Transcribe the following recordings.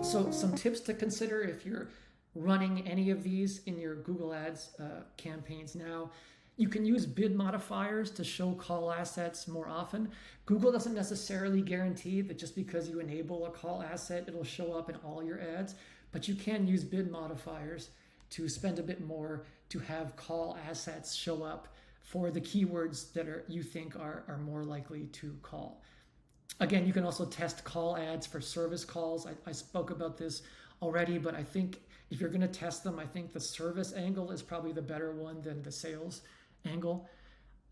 So some tips to consider if you're running any of these in your Google Ads campaigns now. You can use bid modifiers to show call assets more often. Google doesn't necessarily guarantee that just because you enable a call asset, it'll show up in all your ads, but you can use bid modifiers to spend a bit more to have call assets show up for the keywords that you think are more likely to call. Again, you can also test call ads for service calls. I spoke about this already, but I think if you're going to test them, I think the service angle is probably the better one than the sales angle.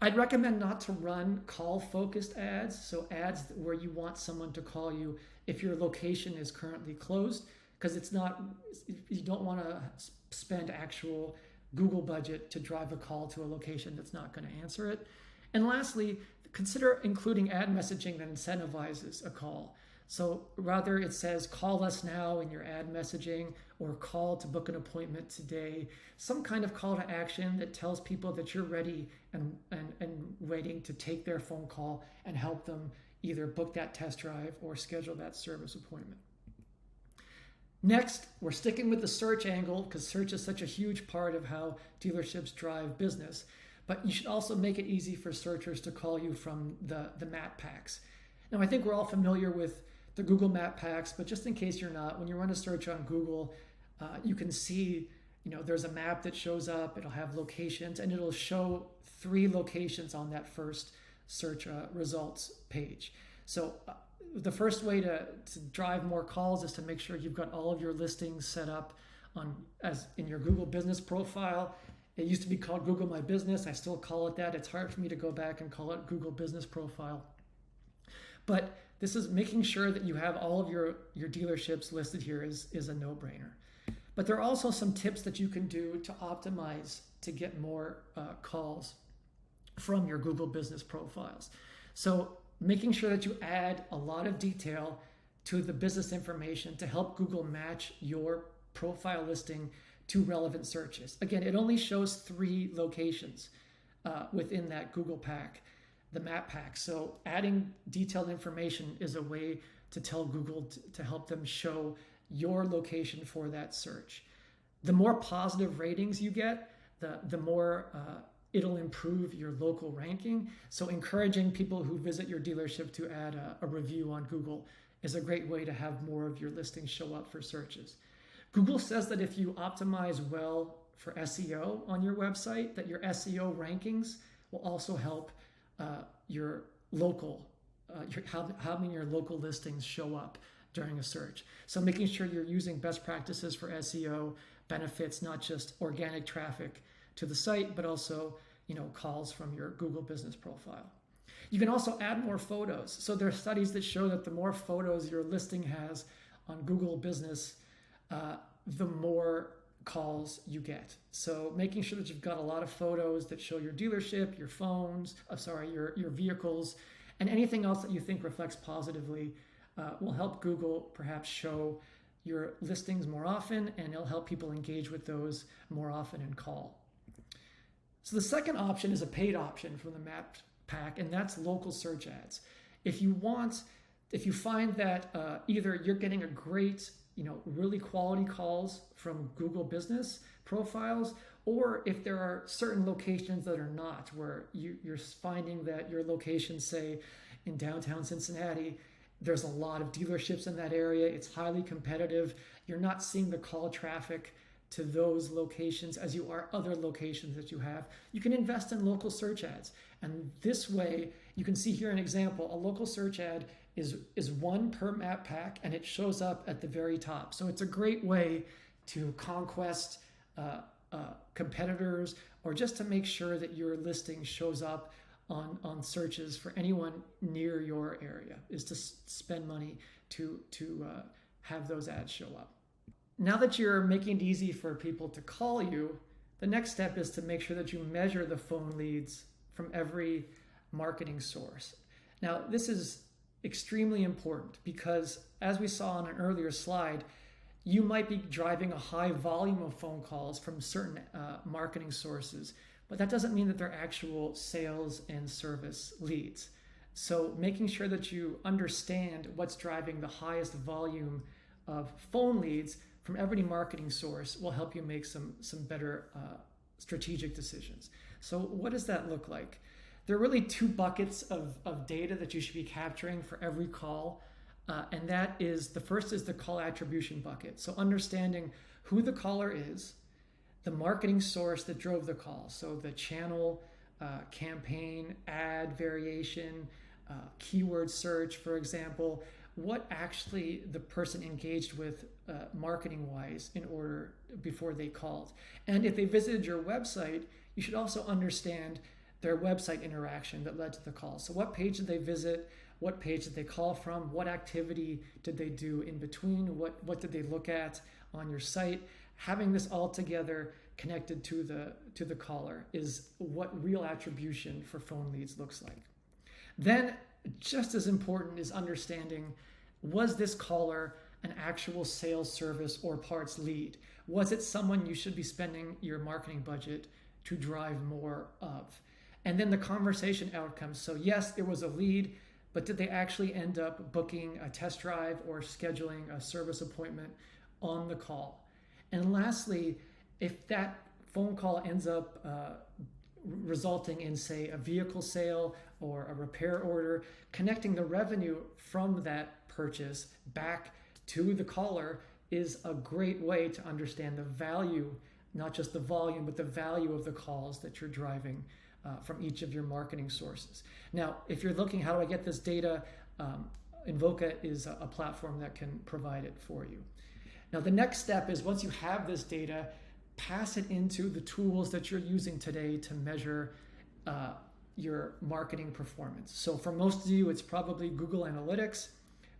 I'd recommend not to run call-focused ads, so ads where you want someone to call you if your location is currently closed, because you don't want to spend actual Google budget to drive a call to a location that's not going to answer it. And lastly, consider including ad messaging that incentivizes a call. So rather it says call us now in your ad messaging, or call to book an appointment today, some kind of call to action that tells people that you're ready and waiting to take their phone call and help them either book that test drive or schedule that service appointment. Next, we're sticking with the search angle because search is such a huge part of how dealerships drive business. But you should also make it easy for searchers to call you from the map packs. Now, I think we're all familiar with the Google map packs, but just in case you're not, when you run a search on Google, you can see, there's a map that shows up, it'll have locations, and it'll show 3 locations on that first search results page. So the first way to drive more calls is to make sure you've got all of your listings set up as in your Google business profile. It used to be called Google My Business. I still call it that. It's hard for me to go back and call it Google Business Profile. But this is making sure that you have all of your dealerships listed here is a no-brainer. But there are also some tips that you can do to optimize to get more calls from your Google Business Profiles. So making sure that you add a lot of detail to the business information to help Google match your profile listing to relevant searches. Again, it only shows 3 locations within that Google pack, the map pack. So adding detailed information is a way to tell Google to help them show your location for that search. The more positive ratings you get, the more it'll improve your local ranking. So encouraging people who visit your dealership to add a review on Google is a great way to have more of your listings show up for searches. Google says that if you optimize well for SEO on your website, that your SEO rankings will also help your local, having your local listings show up during a search. So making sure you're using best practices for SEO benefits not just organic traffic to the site, but also calls from your Google business profile. You can also add more photos. So there are studies that show that the more photos your listing has on Google Business, the more calls you get. So making sure that you've got a lot of photos that show your dealership, your phones, your vehicles, and anything else that you think reflects positively will help Google perhaps show your listings more often, and it'll help people engage with those more often and call. So the second option is a paid option from the map pack, and that's local search ads. If you find that either you're getting a great, really quality calls from Google business profiles, or if there are certain locations that are not, where you're finding that your location, say in downtown Cincinnati, there's a lot of dealerships in that area, it's highly competitive, you're not seeing the call traffic to those locations as you are other locations that you have, you can invest in local search ads. And this way, you can see here an example. A local search ad is 1 per map pack, and it shows up at the very top. So it's a great way to conquest competitors, or just to make sure that your listing shows up on searches for anyone near your area, is to spend money to have those ads show up. Now that you're making it easy for people to call you, the next step is to make sure that you measure the phone leads from every marketing source. Now, this is extremely important because, as we saw on an earlier slide, you might be driving a high volume of phone calls from certain marketing sources, but that doesn't mean that they're actual sales and service leads. So making sure that you understand what's driving the highest volume of phone leads from every marketing source will help you make some better strategic decisions. So what does that look like? There are really two buckets of data that you should be capturing for every call. And that is, the first is the call attribution bucket. So understanding who the caller is, the marketing source that drove the call. So the channel, campaign, ad variation, keyword search, for example, what actually the person engaged with marketing wise before they called. And if they visited your website, you should also understand their website interaction that led to the call. So what page did they visit? What page did they call from? What activity did they do in between? What did they look at on your site? Having this all together connected to the caller is what real attribution for phone leads looks like. Then, just as important is understanding, was this caller an actual sales, service, or parts lead? Was it someone you should be spending your marketing budget to drive more of? And then the conversation outcomes. So yes, it was a lead, but did they actually end up booking a test drive or scheduling a service appointment on the call? And lastly, if that phone call ends up resulting in, say, a vehicle sale or a repair order, connecting the revenue from that purchase back to the caller is a great way to understand the value, not just the volume, but the value of the calls that you're driving from each of your marketing sources. Now, if you're looking, how do I get this data? Invoca is a platform that can provide it for you. Now, the next step is, once you have this data, pass it into the tools that you're using today to measure your marketing performance. So for most of you, it's probably Google Analytics,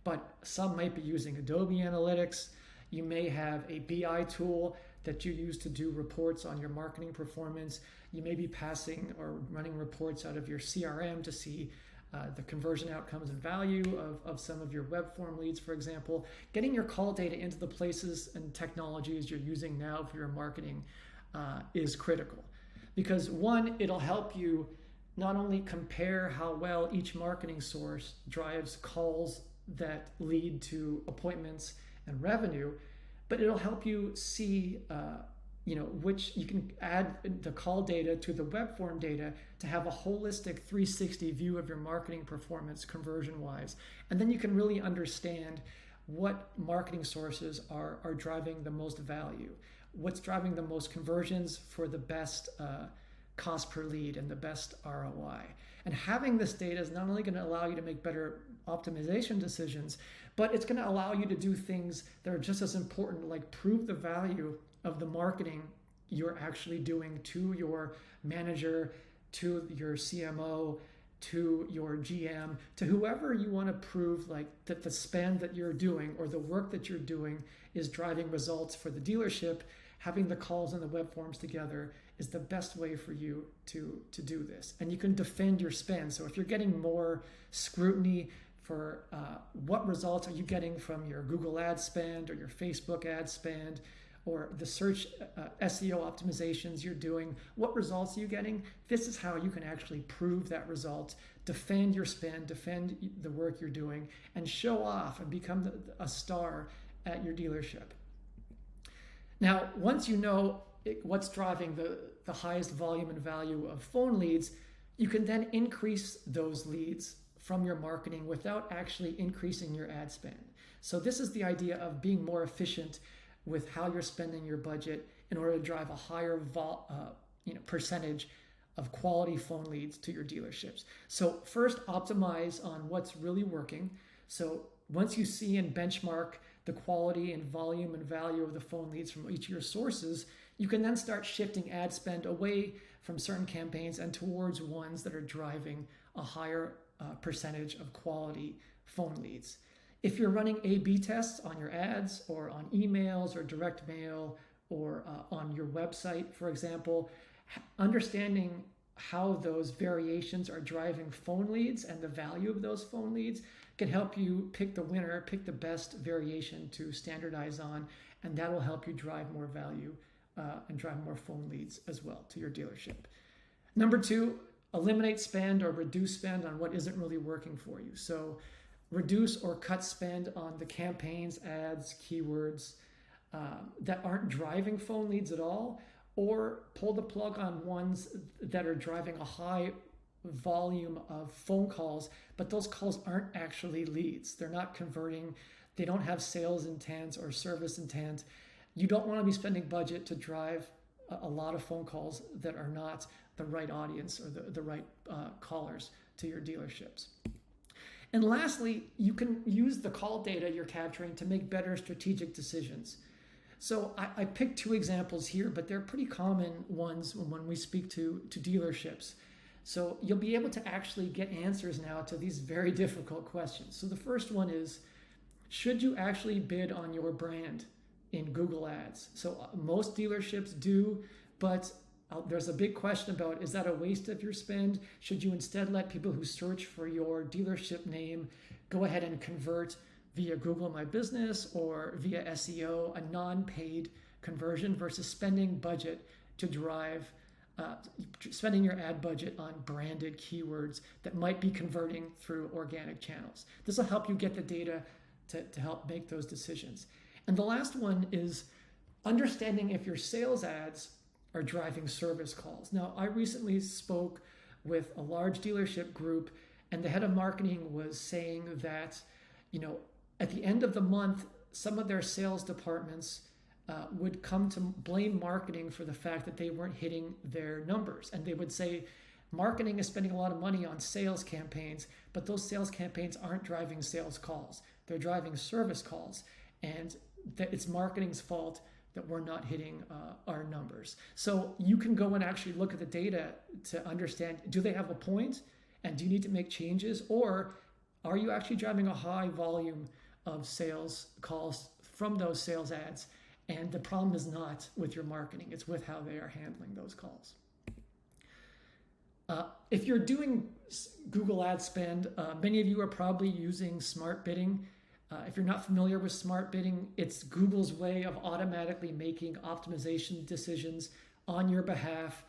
but some might be using Adobe Analytics. You may have a BI tool that you use to do reports on your marketing performance. You may be passing or running reports out of your CRM to see the conversion outcomes and value of some of your web form leads, for example. Getting your call data into the places and technologies you're using now for your marketing is critical. Because one, it'll help you not only compare how well each marketing source drives calls that lead to appointments and revenue, but it'll help you see which you can add the call data to the web form data to have a holistic 360 view of your marketing performance conversion wise. And then you can really understand what marketing sources are driving the most value, what's driving the most conversions for the best cost per lead and the best ROI. And having this data is not only going to allow you to make better optimization decisions, but it's going to allow you to do things that are just as important, like prove the value of the marketing you're actually doing to your manager, to your CMO, to your GM, to whoever you want to prove like that the spend that you're doing or the work that you're doing is driving results for the dealership. Having the calls and the web forms together is the best way for you to do this. And you can defend your spend. So if you're getting more scrutiny for what results are you getting from your Google ad spend or your Facebook ad spend, or the search SEO optimizations you're doing, what results are you getting? This is how you can actually prove that result, defend your spend, defend the work you're doing, and show off and become a star at your dealership. Now, once you know what's driving the highest volume and value of phone leads, you can then increase those leads from your marketing without actually increasing your ad spend. So this is the idea of being more efficient with how you're spending your budget in order to drive a higher percentage of quality phone leads to your dealerships. So first, optimize on what's really working. So once you see and benchmark the quality and volume and value of the phone leads from each of your sources, you can then start shifting ad spend away from certain campaigns and towards ones that are driving a higher percentage of quality phone leads. If you're running A/B tests on your ads or on emails or direct mail or on your website, for example, understanding how those variations are driving phone leads and the value of those phone leads can help you pick the winner, pick the best variation to standardize on, and that will help you drive more value and drive more phone leads as well to your dealership. Number two, eliminate spend or reduce spend on what isn't really working for you. So reduce or cut spend on the campaigns, ads, keywords that aren't driving phone leads at all, or pull the plug on ones that are driving a high volume of phone calls, but those calls aren't actually leads. They're not converting. They don't have sales intent or service intent. You don't want to be spending budget to drive a lot of phone calls that are not the right audience or the right callers to your dealerships. And lastly, you can use the call data you're capturing to make better strategic decisions. So I picked two examples here, but they're pretty common ones when we speak to dealerships. So you'll be able to actually get answers now to these very difficult questions. So the first one is, should you actually bid on your brand in Google Ads? So most dealerships do, but there's a big question about, is that a waste of your spend? Should you instead let people who search for your dealership name go ahead and convert via Google My Business or via SEO, a non-paid conversion, versus spending budget to drive, spending your ad budget on branded keywords that might be converting through organic channels? This will help you get the data to help make those decisions. And the last one is understanding if your sales ads are driving service calls. Now, I recently spoke with a large dealership group, and the head of marketing was saying that, at the end of the month, some of their sales departments would come to blame marketing for the fact that they weren't hitting their numbers. And they would say, marketing is spending a lot of money on sales campaigns, but those sales campaigns aren't driving sales calls. They're driving service calls. And that it's marketing's fault that we're not hitting our numbers. So you can go and actually look at the data to understand, do they have a point? And do you need to make changes? Or are you actually driving a high volume of sales calls from those sales ads? And the problem is not with your marketing, it's with how they are handling those calls. If you're doing Google ad spend, many of you are probably using smart bidding. If you're not familiar with smart bidding, it's Google's way of automatically making optimization decisions on your behalf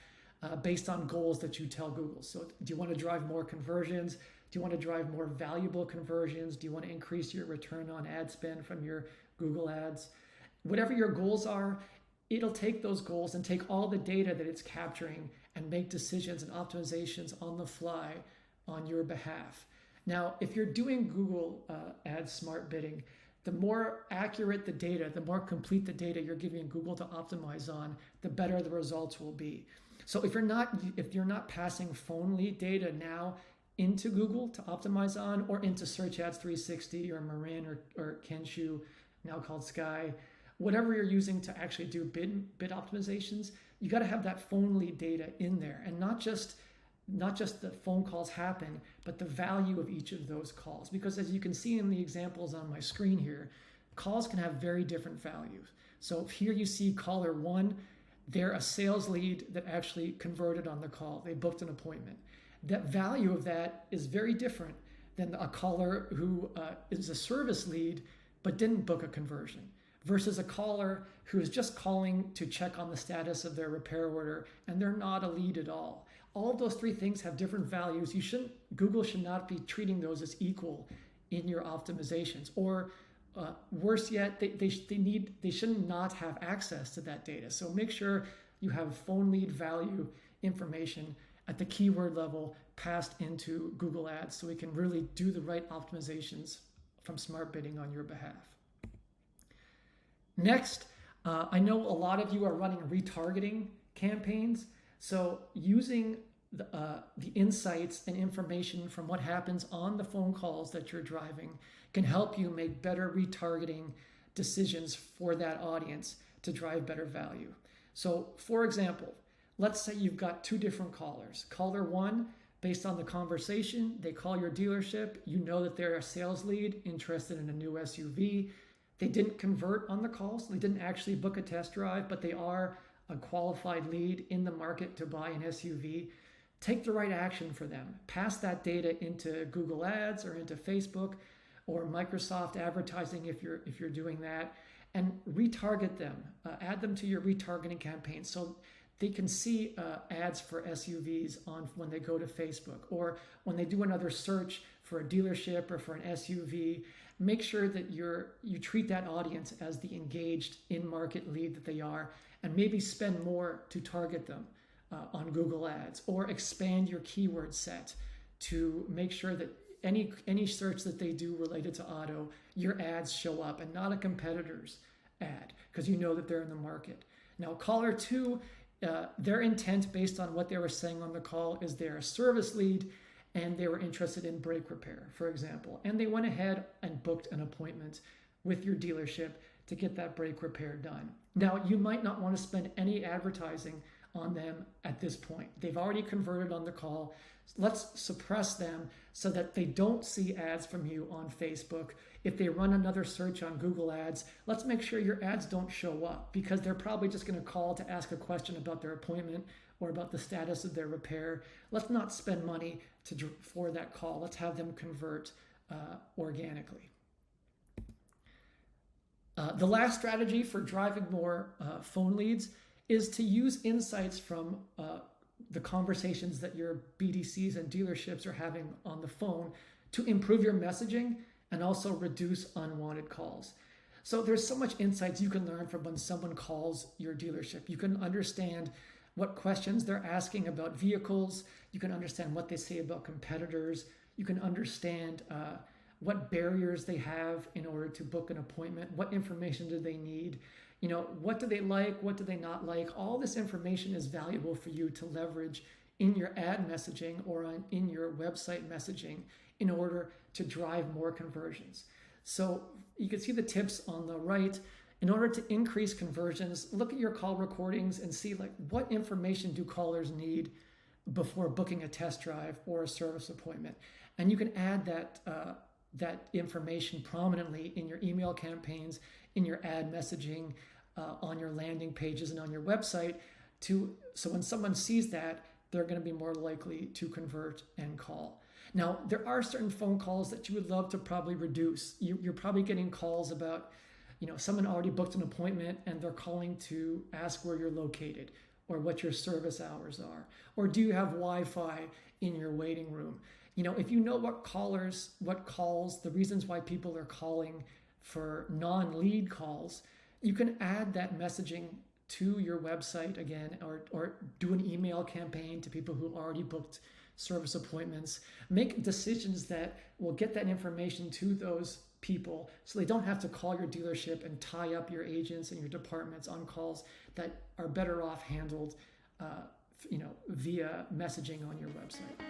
based on goals that you tell Google. So do you want to drive more conversions? Do you want to drive more valuable conversions? Do you want to increase your return on ad spend from your Google ads? Whatever your goals are, it'll take those goals and take all the data that it's capturing and make decisions and optimizations on the fly on your behalf. Now, if you're doing Google Ads smart bidding, the more accurate the data, the more complete the data you're giving Google to optimize on, the better the results will be. So if you're not passing phone lead data now into Google to optimize on, or into Search Ads 360 or Marin or Kenshu, now called Sky, whatever you're using to actually do bid optimizations, you got to have that phone lead data in there, and not just the phone calls happen, but the value of each of those calls. Because as you can see in the examples on my screen here, calls can have very different values. So here you see caller 1, they're a sales lead that actually converted on the call. They booked an appointment. That value of that is very different than a caller who is a service lead but didn't book a conversion, versus a caller who is just calling to check on the status of their repair order and they're not a lead at all. All of those three things have different values. Google should not be treating those as equal in your optimizations. Or worse yet, they should not have access to that data. So make sure you have phone lead value information at the keyword level passed into Google Ads, so we can really do the right optimizations from smart bidding on your behalf. Next, I know a lot of you are running retargeting campaigns. So using the insights and information from what happens on the phone calls that you're driving can help you make better retargeting decisions for that audience to drive better value. So for example, let's say you've got two different callers. Caller 1, based on the conversation, they call your dealership. You know that they're a sales lead interested in a new SUV. They didn't convert on the call, so they didn't actually book a test drive, but they are a qualified lead in the market to buy an SUV. Take the right action for them. Pass that data into Google Ads or into Facebook or Microsoft Advertising if you're doing that, and retarget them. Add them to your retargeting campaign so they can see ads for SUVs on when they go to Facebook, or when they do another search for a dealership or for an SUV, make sure that you treat that audience as the engaged in-market lead that they are, and maybe spend more to target them on Google Ads, or expand your keyword set to make sure that any search that they do related to auto, your ads show up and not a competitor's ad, because you know that they're in the market. Now, caller 2, their intent based on what they were saying on the call is they're a service lead and they were interested in brake repair, for example. And they went ahead and booked an appointment with your dealership to get that brake repair done. Now, you might not want to spend any advertising on them at this point. They've already converted on the call. Let's suppress them so that they don't see ads from you on Facebook. If they run another search on Google Ads, let's make sure your ads don't show up, because they're probably just going to call to ask a question about their appointment or about the status of their repair. Let's not spend money for that call. Let's have them convert organically. The last strategy for driving more phone leads is to use insights from the conversations that your BDCs and dealerships are having on the phone to improve your messaging and also reduce unwanted calls. So there's so much insights you can learn from when someone calls your dealership. You can understand what questions they're asking about vehicles. You can understand what they say about competitors. You can understand what barriers they have in order to book an appointment. What information do they need? You know, what do they like? What do they not like? All this information is valuable for you to leverage in your ad messaging or in your website messaging in order to drive more conversions. So you can see the tips on the right. In order to increase conversions, look at your call recordings and see like what information do callers need before booking a test drive or a service appointment. And you can add that information prominently in your email campaigns, in your ad messaging, on your landing pages and on your website, so when someone sees that, they're going to be more likely to convert and call. Now, there are certain phone calls that you would love to probably reduce. You're probably getting calls about, someone already booked an appointment and they're calling to ask where you're located or what your service hours are, or do you have Wi-Fi in your waiting room? If you know what calls, the reasons why people are calling for non-lead calls, you can add that messaging to your website again, or do an email campaign to people who already booked service appointments. Make decisions that will get that information to those people so they don't have to call your dealership and tie up your agents and your departments on calls that are better off handled via messaging on your website.